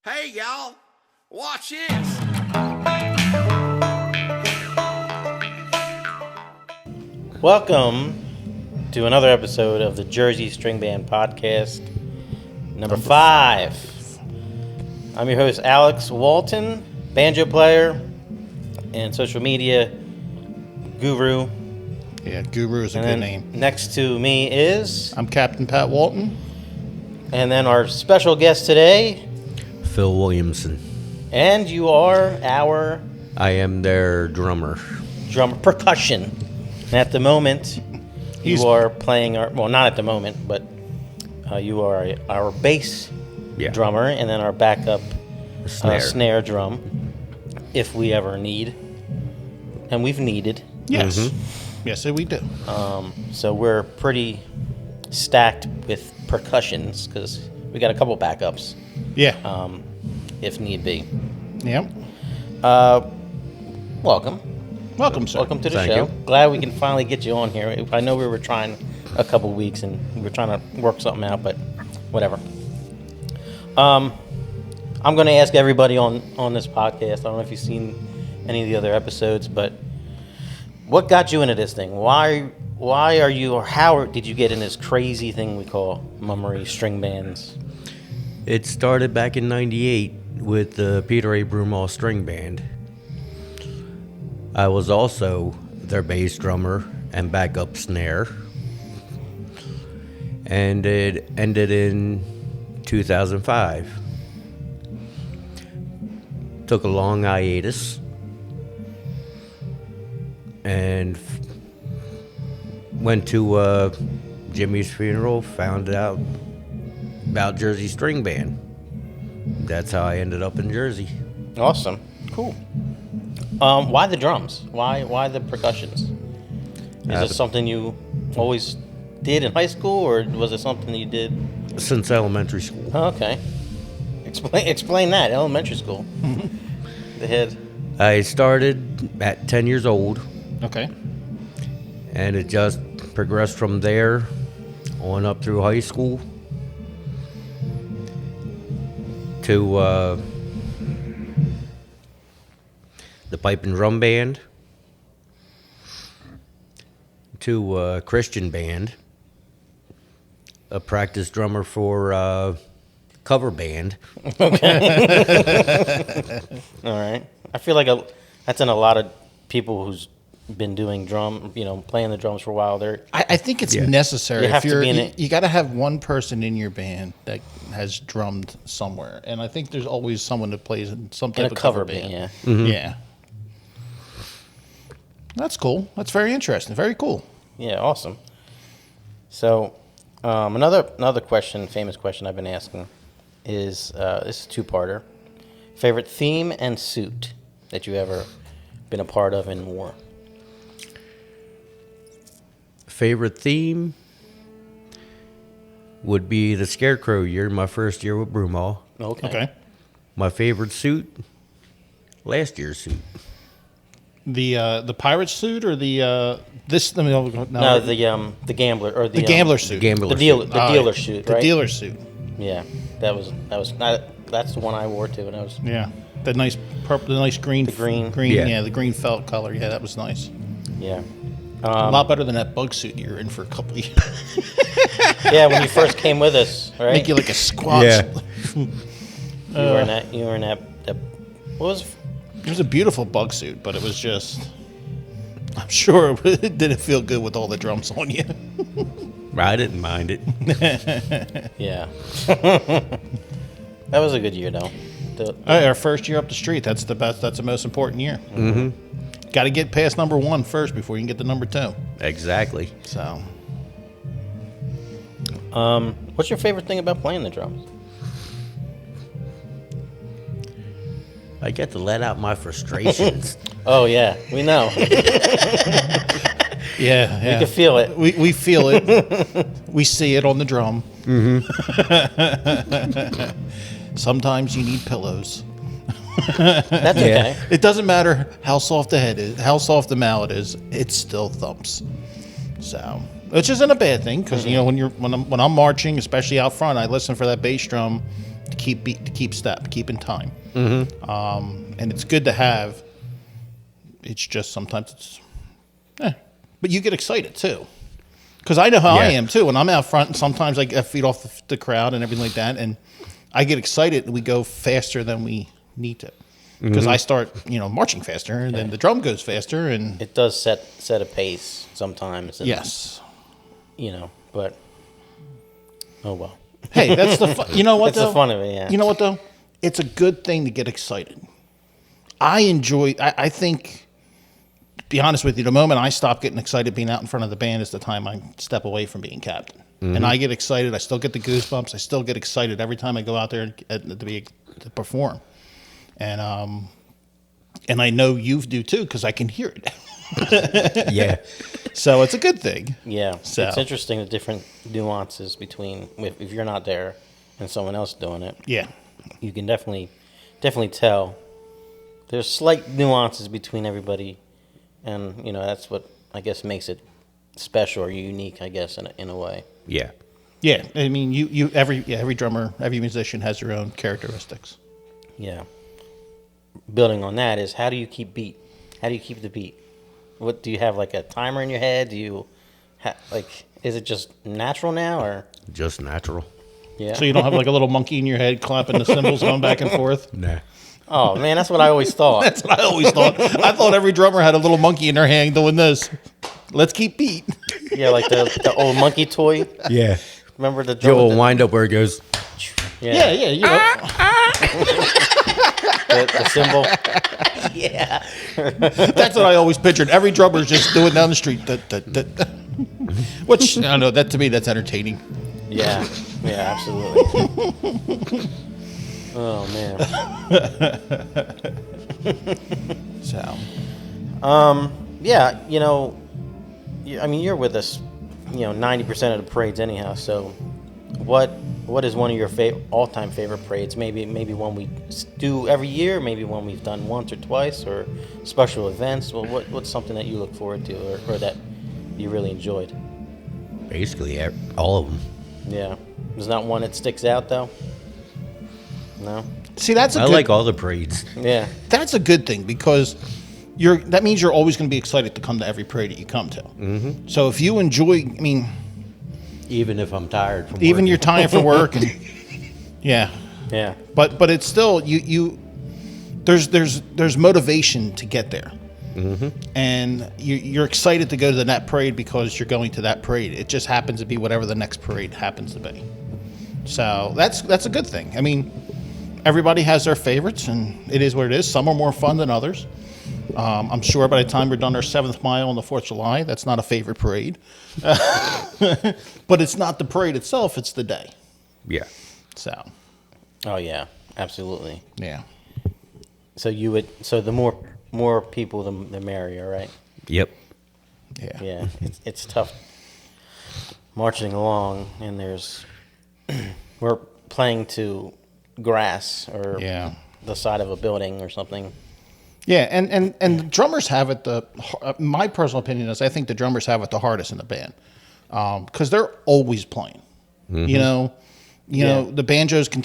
Hey, y'all, watch this. Welcome to another episode of the Jersey String Band Podcast, number 5. I'm your host, Alex Walton, banjo player and social media guru. Yeah, Guru is a And good then name. next to me is, I'm Captain Pat Walton. and then our special guest today, Phil Williamson. and you are our I am their drummer. drummer, percussion. And at the moment, He's- you are playing our, well, not at the moment, but you are our bass Yeah. drummer, and then our backup Snare. snare drum, if we ever need. And we've needed. Yes. Yes, we do. So we're pretty stacked with percussions, because we got a couple backups, Yeah. if need be. Yep. Welcome. Welcome, sir. Welcome to the Thank show. you. Glad we can finally get you on here. I know we were trying a couple weeks and we were trying to work something out, but whatever. I'm going to ask everybody on this podcast. I don't know if you've seen any of the other episodes, but what got you into this thing? Why are you, or how did you get in this crazy thing we call mummery string bands? It started back in '98 with the Peter A. Broomall String Band. I was also their bass drummer and backup snare. And it ended in 2005. Took a long hiatus. And went to Jimmy's funeral, found out about Jersey String Band. That's how I ended up in Jersey. Awesome. Cool. Why the drums? Why the percussions? Is this something you always did in high school, or was it something you did? Since elementary school. Oh, okay. Explain that. Elementary school. The head. I started at 10 years old, Okay. and it just progressed from there on up through high school to the pipe and drum band, to a Christian band, a practice drummer for cover band. All right. I feel like that's in a lot of people who's been doing playing the drums for a while. I think it's Yeah. necessary. You have if to you're, be in you, it. you got to have one person in your band that has drummed somewhere, and I think there's always someone that plays in some type in a of cover band. Yeah. Yeah. That's cool. That's very interesting. Very cool. Yeah, awesome. So, another question, famous question I've been asking is this is a two-parter. Favorite theme and suit that you ever been a part of and wore? Favorite theme would be the Scarecrow year, my first year with Broomall. Okay. My favorite suit, last year's suit. The pirate suit or the this? Let me No, the gambler or the gambler suit. Gambler the dealer suit. dealer suit, The right? dealer suit. Yeah, that's the one I wore too, and I was Yeah, the nice purple, the nice green, The green. Yeah. yeah, the green felt color. Yeah, that was nice. yeah. A lot better than that bug suit you're in for a couple of years. Yeah, when you first came with us, right? Make you like a squat. Yeah. You were in that. What was? It was a beautiful bug suit, but it was just. I'm sure it didn't feel good with all the drums on you. I didn't mind it. Yeah. That was a good year, though. Our first year up the street. That's the best. That's the most important year. Mm-hmm. Got to get past number 1 first before you can get to number 2. Exactly. So. What's your favorite thing about playing the drums? I get to let out my frustrations. Oh yeah, we know. Yeah, You can feel it. We feel it. We see it on the drum. Mm-hmm. Sometimes you need pillows. That's okay. It doesn't matter how soft the head is, how soft the mallet is. It still thumps. So, which isn't a bad thing because you know when I'm marching, especially out front, I listen for that bass drum to keep beat, to keep step, keep in time. And it's good to have. It's just sometimes it's, but you get excited too, because I know how I am too. When I'm out front, and sometimes I feed off the crowd and everything like that, and I get excited and we go faster than we need to, because I start marching faster, and then the drum goes faster, and it does set a pace sometimes. And, yes, but oh well. Hey, that's the fun. You know what? That's the fun of it. Yeah. You know what though? It's a good thing to get excited. I enjoy. I think. To be honest with you, the moment I stop getting excited being out in front of the band is the time I step away from being captain. And I get excited. I still get the goosebumps. I still get excited every time I go out there to perform. And I know you do too, because I can hear it. Yeah. So it's a good thing. Yeah. So. It's interesting the different nuances between if you're not there and someone else doing it. Yeah. You can definitely tell. There's slight nuances between everybody, and that's what I guess makes it special or unique, I guess, in a way. Yeah. Yeah. I mean, every drummer, every musician has their own characteristics. Yeah. Building on that is, how do you keep beat? How do you keep the beat? What do you have, like a timer in your head? Do you is it just natural now, or Just natural. yeah? So you don't have like a little monkey in your head clapping the cymbals going back and forth? Nah. Oh man, that's what I always thought. That's what I always thought. I thought every drummer had a little monkey in their hand doing this. Let's keep beat. Yeah, like the old monkey toy. Yeah. Remember the Joe drum? will wind up where it goes. Yeah. The symbol. Yeah. That's what I always pictured. Every drummer's just doing down the street. Which, I don't know, that to me, that's entertaining. Yeah, absolutely. Oh man. So. Yeah, I mean, you're with us, 90% of the parades anyhow. So, what is one of your all-time favorite parades? Maybe one we do every year, maybe one we've done once or twice, or special events. Well, what's something that you look forward to, or that you really enjoyed? Basically, all of them. Yeah, there's not one that sticks out though. No. See, I like all the parades. Yeah. That's a good thing, because that means you're always going to be excited to come to every parade that you come to. Mm-hmm. So if you enjoy, I mean, even if I'm tired from even working. you're tired for work, and yeah, but it's still there's motivation to get there, and you're excited to go to that parade because you're going to that parade. It just happens to be whatever the next parade happens to be. So that's a good thing. I mean, everybody has their favorites, and it is what it is. Some are more fun than others. I'm sure by the time we're done our 7th mile on the 4th of July, that's not a favorite parade. But it's not the parade itself, it's the day. Yeah. So. Oh yeah, absolutely. Yeah. So the more people, the merrier, right? Yep. Yeah. Yeah, it's tough marching along, and we're playing to grass or the side of a building or something. Yeah, and the drummers have it. My personal opinion is I think the drummers have it the hardest in the band, because they're always playing. Mm-hmm. The banjos can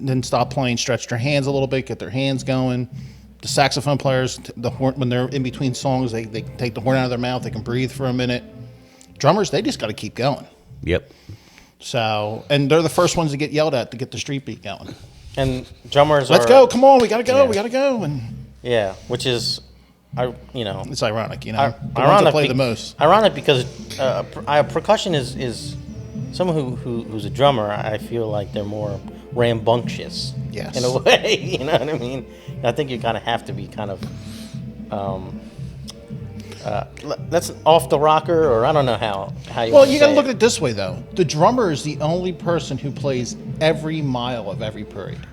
then stop playing, stretch their hands a little bit, get their hands going. The saxophone players, the horn, when they're in between songs, they take the horn out of their mouth. They can breathe for a minute. Drummers, they just got to keep going. Yep. So, and they're the first ones to get yelled at to get the street beat going. And drummers Let's go! Come on, we gotta go! Yeah. We gotta go! And which is, it's ironic, the ironic ones that play the most. Ironic because percussion is someone who's a drummer. I feel like they're more rambunctious. Yes. In a way, you know what I mean. I think you kind of have to be kind of that's off the rocker, or I don't know how you. Well, you got to look it. at it this way, though. The drummer is the only person who plays every mile of every parade.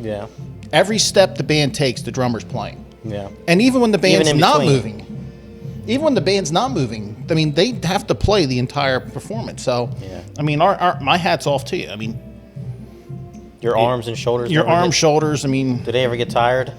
Yeah. Every step the band takes, the drummer's playing. Yeah. And even when the band's not between. moving, I mean, they have to play the entire performance. So, Yeah. I mean, my hat's off to you. I mean, Your arms and shoulders. your arms, shoulders. I mean, Do they ever get tired?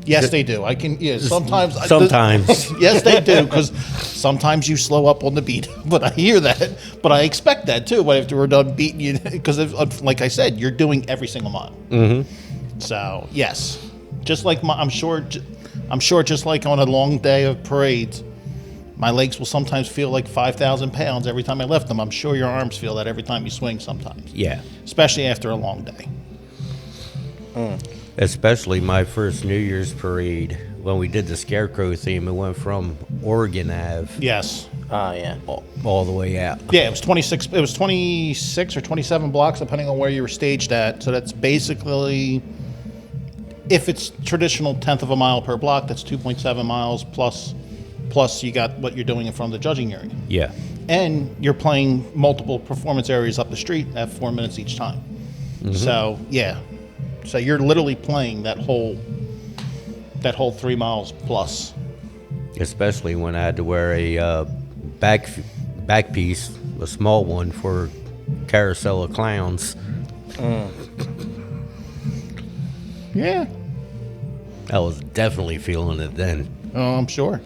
Yes, they do. I can. Yeah, sometimes. Sometimes. Yes, they do, because sometimes you slow up on the beat. But I hear that. But I expect that too. But after we're done beating you, because like I said, you're doing every single mile. Mm-hmm. So yes, just like I'm sure, just like on a long day of parades, my legs will sometimes feel like 5,000 pounds every time I lift them. I'm sure your arms feel that every time you swing sometimes. Yeah. Especially after a long day. Especially my first New Year's parade when we did the Scarecrow theme. It went from Oregon Ave Yes. Yeah. all the way out. Yeah, it was 26. It was 26 or 27 blocks, depending on where you were staged at. So that's basically, if it's traditional 1/10 of a mile per block, that's 2.7 miles plus you got what you're doing in front of the judging area, Yeah. and you're playing multiple performance areas up the street at 4 minutes each time. So yeah, so you're literally playing that whole 3 miles plus. Especially when I had to wear a back piece, a small one for Carousel of Clowns. Yeah, I was definitely feeling it then. oh, I'm sure.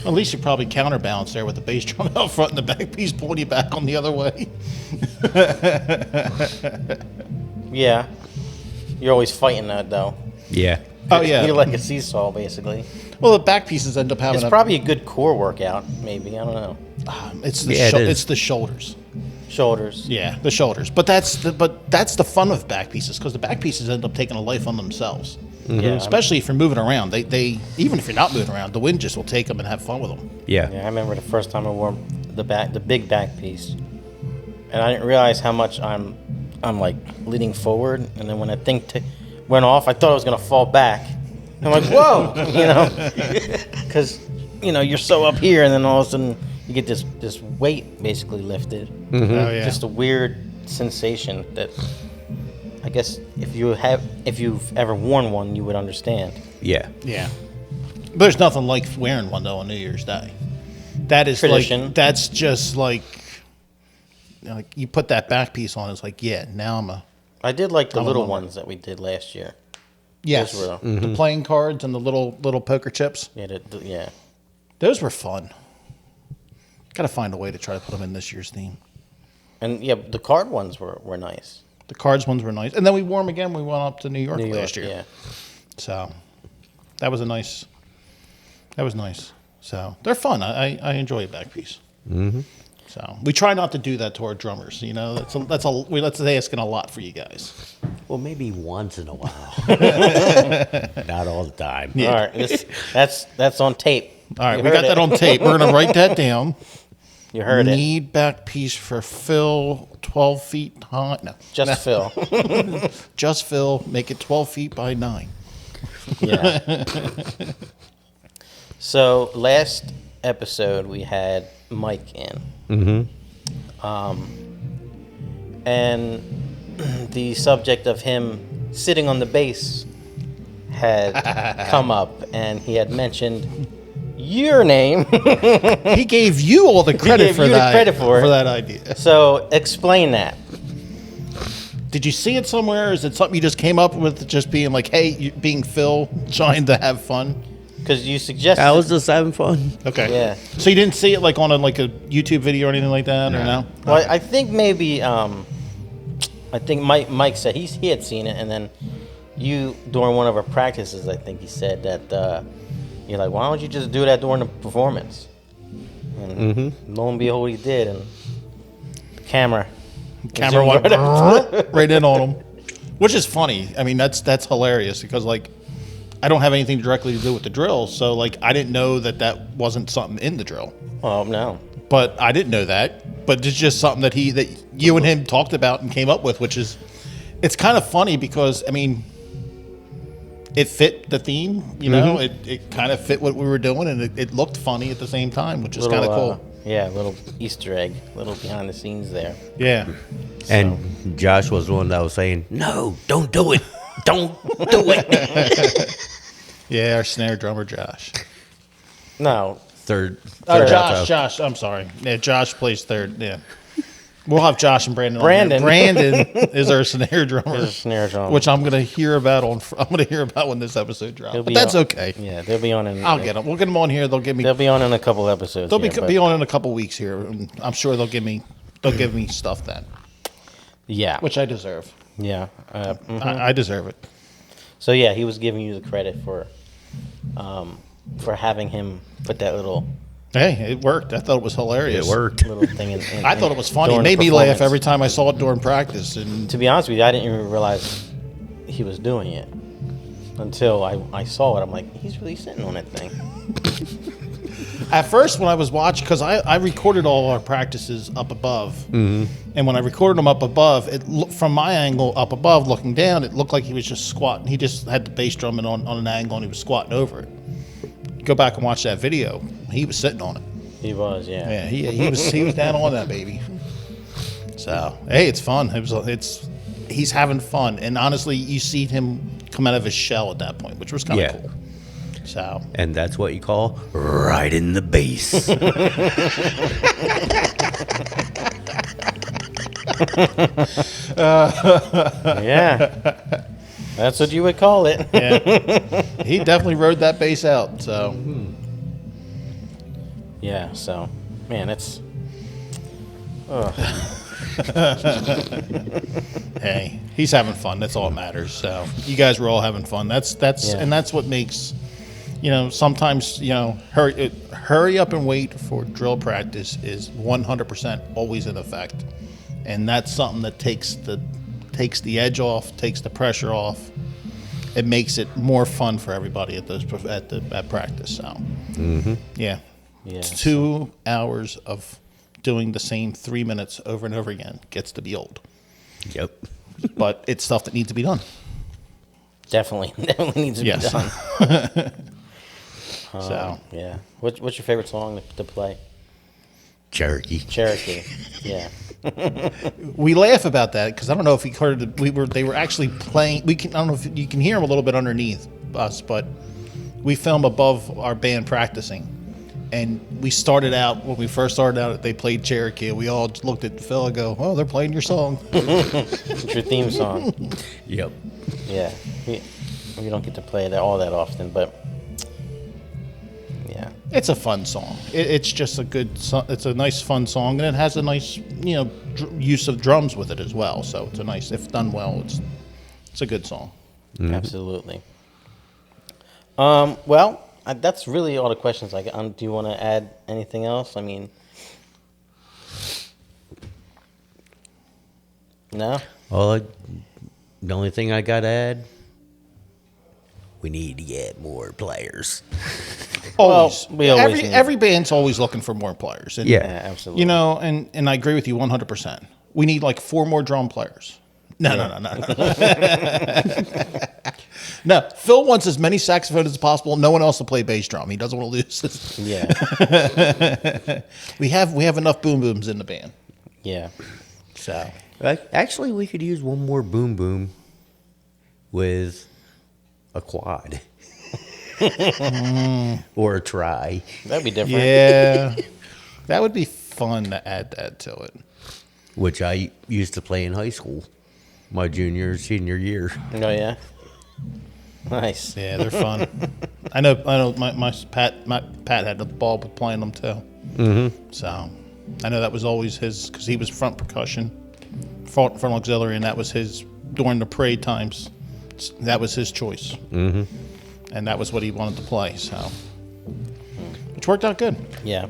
At least you probably counterbalance there with the bass drum out front and the back piece pulling you back on the other way. Yeah. You're always fighting that, though. Yeah. Oh yeah. You're like a seesaw, basically. Well, the back pieces end up having It's probably a good core workout, maybe. I don't know. it's the Yeah, it is. it's the shoulders. Shoulders. Yeah, the shoulders. But that's the fun of back pieces, because the back pieces end up taking a life on themselves. Yeah. Especially if you're moving around. They even if you're not moving around, the wind just will take them and have fun with them. Yeah. Yeah, I remember the first time I wore the big back piece, and I didn't realize how much I'm like leaning forward, and then when that thing went off, I thought I was gonna fall back. I'm like, whoa, because you're so up here, and then all of a sudden you get this weight basically lifted. Oh yeah. Just a weird sensation that I guess if you've ever worn one, you would understand. Yeah. Yeah. There's nothing like wearing one though on New Year's Day. That is Tradition. like, that's just like you put that back piece on, it's like, yeah, now I did like the I'm a little lumber. ones that we did last year. yes. Those were- The playing cards and the little poker chips. Yeah, yeah. Those were fun. Got to find a way to try to put them in this year's theme. And yeah, the card ones were nice. The cards ones were nice. And then we wore them again when we went up to New York, New York, last year. yeah. So that was nice. So they're fun. I enjoy a back piece. Mm-hmm. So we try not to do that to our drummers. That's asking a lot for you guys. Well, maybe once in a while. Not all the time. All right, that's on tape. All right, You we heard got that it. on tape. We're gonna write that down. You heard it. Need back piece for Phil, 12 feet high. No, Just Phil. just Phil. Make it 12 feet by 9. Yeah. So last episode we had Mike in. And the subject of him sitting on the bass had come up, and he had mentioned your name. He gave you all the credit gave for you the that. credit for it. that idea. So explain that. Did you see it somewhere? Is it something you just came up with, just being like, hey, being Phil, trying to have fun? Because you suggested. I was just having fun. Okay. Yeah. So you didn't see it like on a YouTube video or anything like that, or no? Well, I think maybe. I think Mike said he had seen it, and then you during one of our practices, I think he said that you're like, why don't you just do that during the performance? And lo and behold, he did, and the camera Went right right in on him, which is funny. I mean, that's hilarious because like I don't have anything directly to do with the drill, so like I didn't know that wasn't something in the drill. Oh no. But I didn't know that. But it's just something that you and him talked about and came up with, which is, it's kind of funny because I mean, it fit the theme, you know. It kind of fit what we were doing, and it looked funny at the same time, which is kind of cool. Yeah, a little Easter egg, little behind the scenes there. Yeah. And Josh was the one that was saying, no, don't do it. Don't do it. Yeah, our snare drummer Josh. No, Third Oh, alto. Josh. I'm sorry. Yeah, Josh plays third. Yeah. We'll have Josh and Brandon. Brandon. Brandon is our snare drummer. Is a snare drummer. which I'm gonna hear about when this episode drops. He'll But be that's on- okay. Yeah, they'll be on in. I'll get them. We'll get them on here. They'll give me. They'll be on in a couple episodes. They'll here, be but- on in a couple weeks here, and I'm sure they'll give me stuff then, Yeah. which I deserve. Yeah. I deserve it. So yeah, he was giving you the credit for having him put that little Hey, it worked. I thought it was hilarious. It worked. little thing in. I thought it was funny. It during the made me laugh performance. every time I saw it during practice. And To be honest with you, I didn't even realize he was doing it until I saw it. I'm like, he's really sitting on that thing. at first, when I was watching, because I recorded all our practices up above, and when I recorded them up above, from my angle up above, looking down, it looked like he was just squatting. He just had the bass drumming on an angle, and he was squatting over it. Go back and watch that video. He was sitting on it. He was, yeah. Yeah, he was down on that baby. So hey, it's fun. He's having fun, and honestly, you see him come out of his shell at that point, which was kind of Yeah. cool. So And that's what you call riding the bass. Yeah. That's what you would call it. yeah, he definitely rode that bass out. So Yeah, so, man, it's. hey, he's having fun. That's all that matters. So you guys were all having fun. That's Yeah. and that's what makes. Sometimes hurry up and wait for drill practice is 100% always in effect, and that's something that takes the edge off, takes the pressure off. It makes it more fun for everybody at practice. So yeah, Yeah. 2 hours of doing the same 3 minutes over and over again gets to be old, Yep. but it's stuff that needs to be done. Definitely needs to Yes. be done. So Yeah. What's your favorite song to play? Cherokee. Cherokee. Yeah. we laugh about that because I don't know if you heard it. They were actually playing. I don't know if you can hear them a little bit underneath us, but we film above our band practicing, and we started out when we first started out. They played Cherokee. We all looked at Phil and go, "Oh, they're playing your song." It's your theme song. Yep. Yeah. We don't get to play that all that often, but yeah. It's a fun song. It's just a good. It's a nice, fun song, and it has a nice, use of drums with it as well. So it's a nice, if done well, it's a good song. Absolutely. Well, that's really all the questions I got. Do you want to add anything else? I mean, no? The only thing I got to add, we need to get more players. Always. we always need- Every band's always looking for more players. And, Yeah. Yeah, absolutely. and I agree with you 100%. We need like 4 more drum players. No. No, Phil wants as many saxophones as possible. No one else to play bass drum. He doesn't want to lose this. Yeah. We have enough boom booms in the band. Yeah. So Actually, we could use one more boom boom with a quad. Or a try. That'd be different. yeah, that would be fun to add that to it. Which I used to play in high school, my senior year. Oh, yeah? Nice. Yeah, they're fun. I know. My Pat had the ball with playing them too. Mm-hmm. So I know that was always his because he was front percussion, front auxiliary, and that was his during the parade times. That was his choice, and that was what he wanted to play. So, which worked out good. Yeah.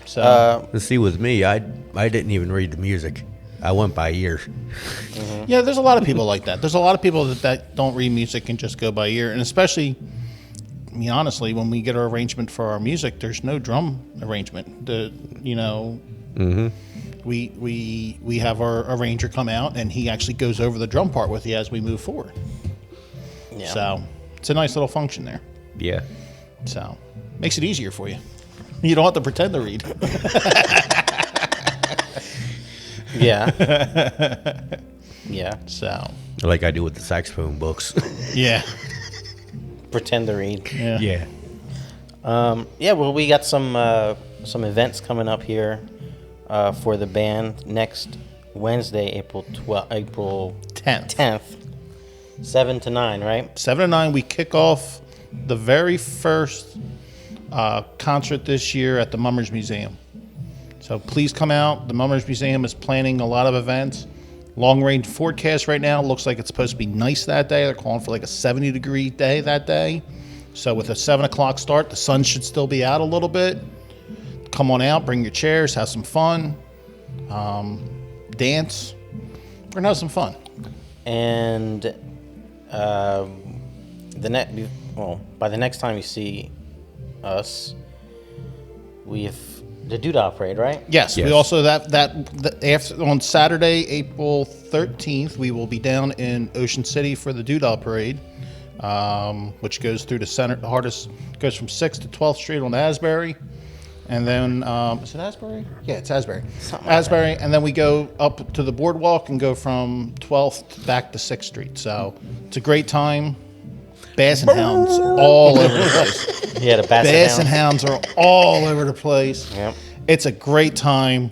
So Let's see, with me, I didn't even read the music. I went by ear. yeah, there's a lot of people like that. There's a lot of people that don't read music and just go by ear, and especially. I mean, honestly, when we get our arrangement for our music, there's no drum arrangement. We have our arranger come out, and he actually goes over the drum part with you as we move forward. Yeah. So it's a nice little function there. Yeah. So makes it easier for you. You don't have to pretend to read. Yeah. Yeah. So Like I do with the saxophone books. yeah, Pretend to read. yeah. Yeah. Yeah, well, we got some events coming up here for the band next Wednesday, April 10th. 10th, 7 to 9, right? 7 to 9, we kick off the very first concert this year at the Mummers Museum. So please come out. The Mummers Museum is planning a lot of events. Long range forecast right now looks like it's supposed to be nice that day. They're calling for like a 70-degree day that day. So with a 7 o'clock start, the sun should still be out a little bit. Come on out, bring your chairs, have some fun, dance. We're gonna have some fun. And by the next time you see us, we have the Doodah Parade, right? Yes, Yes. we also after on Saturday, April 13th, we will be down in Ocean City for the Doodah Parade, which goes through the center. The hardest goes from 6th to 12th Street on Asbury, and then is it Asbury? Yeah, it's Asbury. Asbury, and then we go up to the boardwalk and go from 12th back to 6th Street. So it's a great time. Bass and hounds all over the place. Yeah, the Bass and hounds are all over the place. Yep. It's a great time.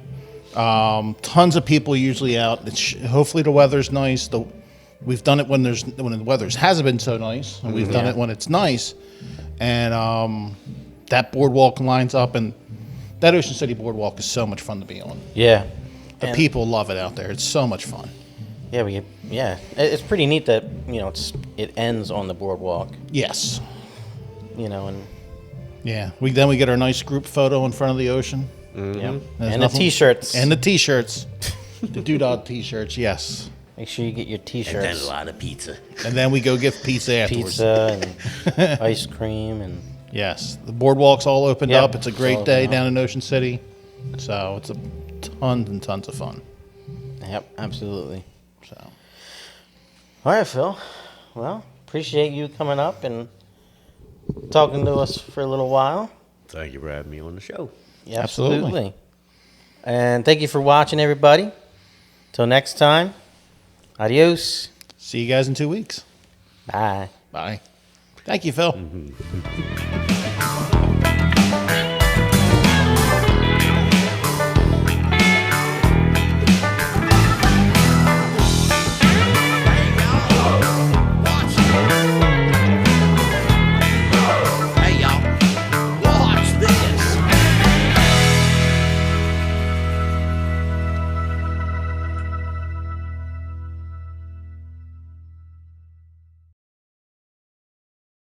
Tons of people usually out. Hopefully the weather's nice. We've done it when the weather hasn't been so nice, and we've done it when it's nice. And that boardwalk lines up, and that Ocean City boardwalk is so much fun to be on. Yeah. The people love it out there. It's so much fun. Yeah, it's pretty neat that it ends on the boardwalk. Yes. And Yeah. Then we get our nice group photo in front of the ocean. yeah, There's and nothing- the T-shirts. And the T-shirts. The Doodah T-shirts, yes. Make sure you get your T-shirts. lot of pizza. And then we go get pizza afterwards. Pizza and ice cream and Yes. The boardwalk's all opened Yep, up. It's a it's great all day opened down in Ocean City. So it's tons and tons of fun. yep, absolutely. So All right, Phil. Well, appreciate you coming up and talking to us for a little while. Thank you for having me on the show. Yeah, Absolutely. absolutely. And thank you for watching, everybody. Till next time, adios. see you guys in 2 weeks. Bye. Bye. Thank you, Phil.